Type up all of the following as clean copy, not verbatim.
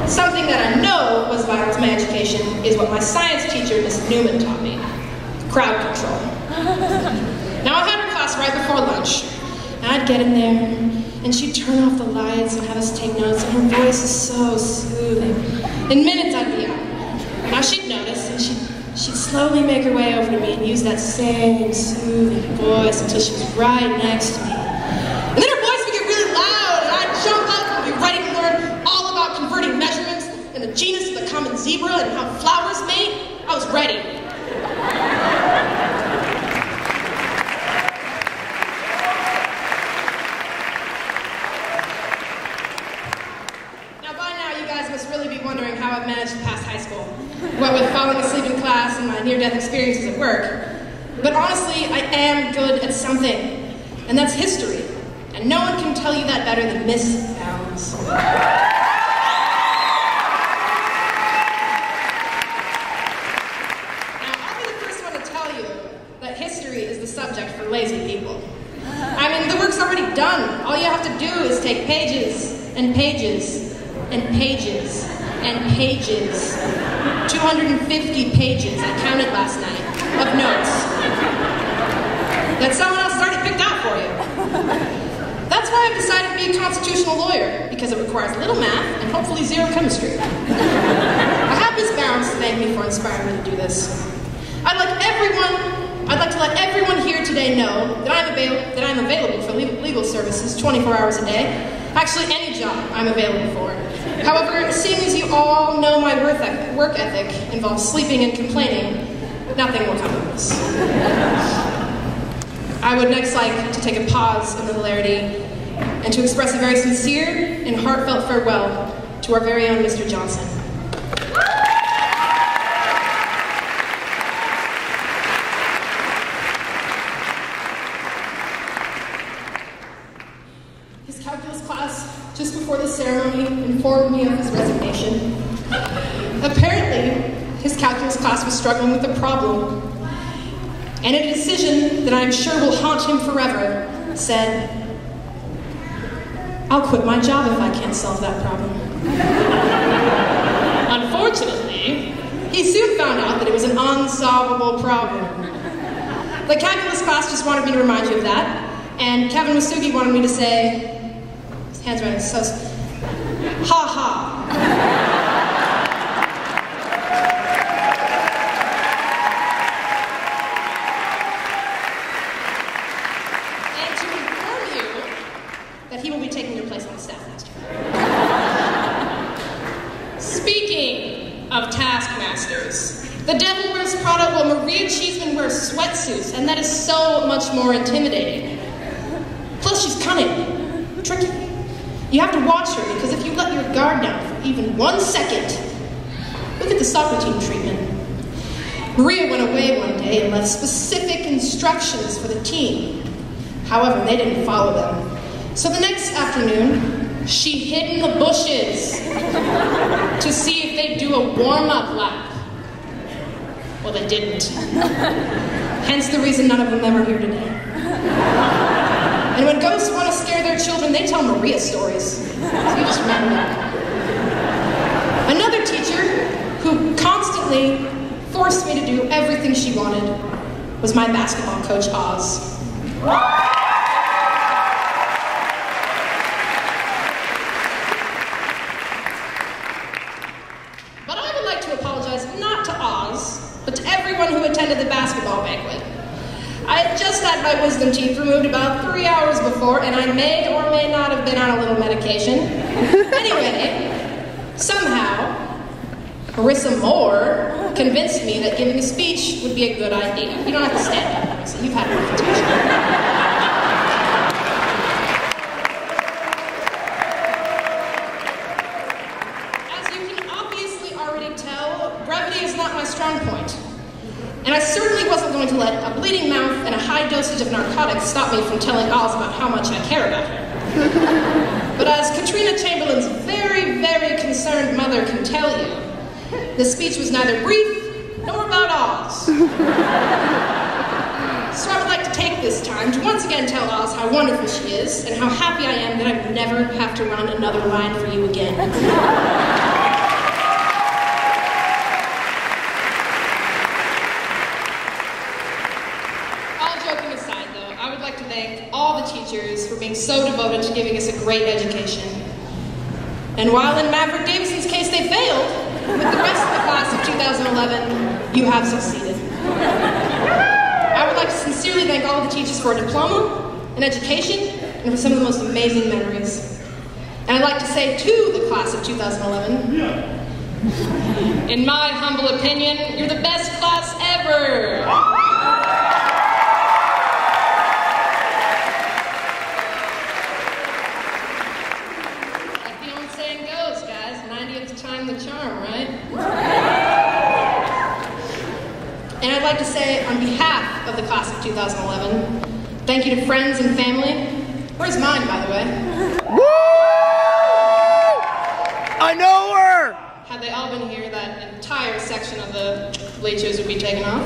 Something that I know was vital to my education is what my science teacher, Miss Newman, taught me. Crowd control. Now, I had her class right before lunch, and I'd get in there, and she'd turn off the lights and have us take notes, and her voice is so soothing. In minutes, I'd be out. Now, she'd notice, and she'd slowly make her way over to me and use that same soothing voice until she was right next to me. And then her voice would get really loud, and I'd jump up and be ready to learn all about converting measurements and the genus of the common zebra and how flowers mate. I was ready. Now, by now, you guys must really be wondering how I've managed to pass high school. What with falling asleep in class and my near-death experiences at work. But honestly, I am good at something, and that's history. And no one can tell you that better than Miss Bounds. Now, I'll be the first one to tell you that history is the subject for lazy people. I mean, the work's already done. All you have to do is take pages and pages and pages and pages. 250 pages, I counted last night, of notes that someone else has already picked out for you. That's why I've decided to be a constitutional lawyer, because it requires little math and hopefully zero chemistry. I have Miss Bounds to thank me for inspiring me to do this. I'd like to let everyone here today know that I'm available for legal services 24 hours a day. Actually, any job I'm available for. However, seeing as you all know my work ethic involves sleeping and complaining, nothing will come of this. I would next like to take a pause in the hilarity and to express a very sincere and heartfelt farewell to our very own Mr. Johnson. His calculus class, just before the ceremony, informed me of his resignation. Apparently, his calculus class was struggling with a problem, and in a decision that I'm sure will haunt him forever, said, "I'll quit my job if I can't solve that problem." Unfortunately, he soon found out that it was an unsolvable problem. The calculus class just wanted me to remind you of that, and Kevin Masugi wanted me to say, his hands went so, ha ha. That he will be taking your place on the staff next year. Speaking of taskmasters, the devil wears Prada while Maria Cheeseman wears sweatsuits, and that is so much more intimidating. Plus, she's cunning, tricky. You have to watch her, because if you let your guard down for even 1 second, look at the soccer team treatment. Maria went away one day and left specific instructions for the team. However, they didn't follow them. So the next afternoon, she hid in the bushes to see if they'd do a warm-up lap. Well, they didn't. Hence the reason none of them ever here today. And when ghosts want to scare their children, they tell Maria stories. So you just remember that. Another teacher who constantly forced me to do everything she wanted was my basketball coach, Oz. Not to Oz, but to everyone who attended the basketball banquet. I had just had my wisdom teeth removed about 3 hours before, and I may or may not have been on a little medication. Anyway, somehow, Marissa Moore convinced me that giving a speech would be a good idea. You don't have to stand up, Marissa. You've had a reputation. Brevity is not my strong point. And I certainly wasn't going to let a bleeding mouth and a high dosage of narcotics stop me from telling Oz about how much I care about her. But as Katrina Chamberlain's very, very concerned mother can tell you, the speech was neither brief nor about Oz. So I would like to take this time to once again tell Oz how wonderful she is and how happy I am that I would never have to run another line for you again. great education. And while in Maverick Davison's case they failed, with the rest of the class of 2011, you have succeeded. I would like to sincerely thank all of the teachers for a diploma, an education, and for some of the most amazing memories. And I'd like to say to the class of 2011, in my humble opinion, you're the best class ever! Like the old saying goes, guys, 90th time the charm, right? And I'd like to say, on behalf of the class of 2011, thank you to friends and family. Where's mine, by the way? Woo! I know her! Had they all been here, that entire section of the bleachers would be taken off.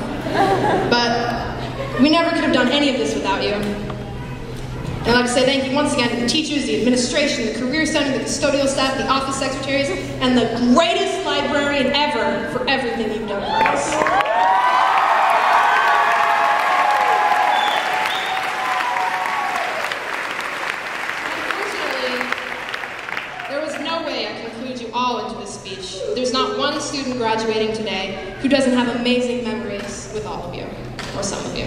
But we never could have done any of this without you. And I'd like to say thank you once again to the teachers, the administration, the career center, the custodial staff, the office secretaries, and the greatest librarian ever for everything you've done for us. All into this speech. There's not one student graduating today who doesn't have amazing memories with all of you, or some of you.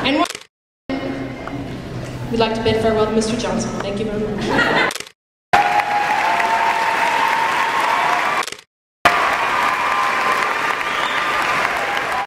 And we'd like to bid farewell to Mr. Johnson. Thank you very much.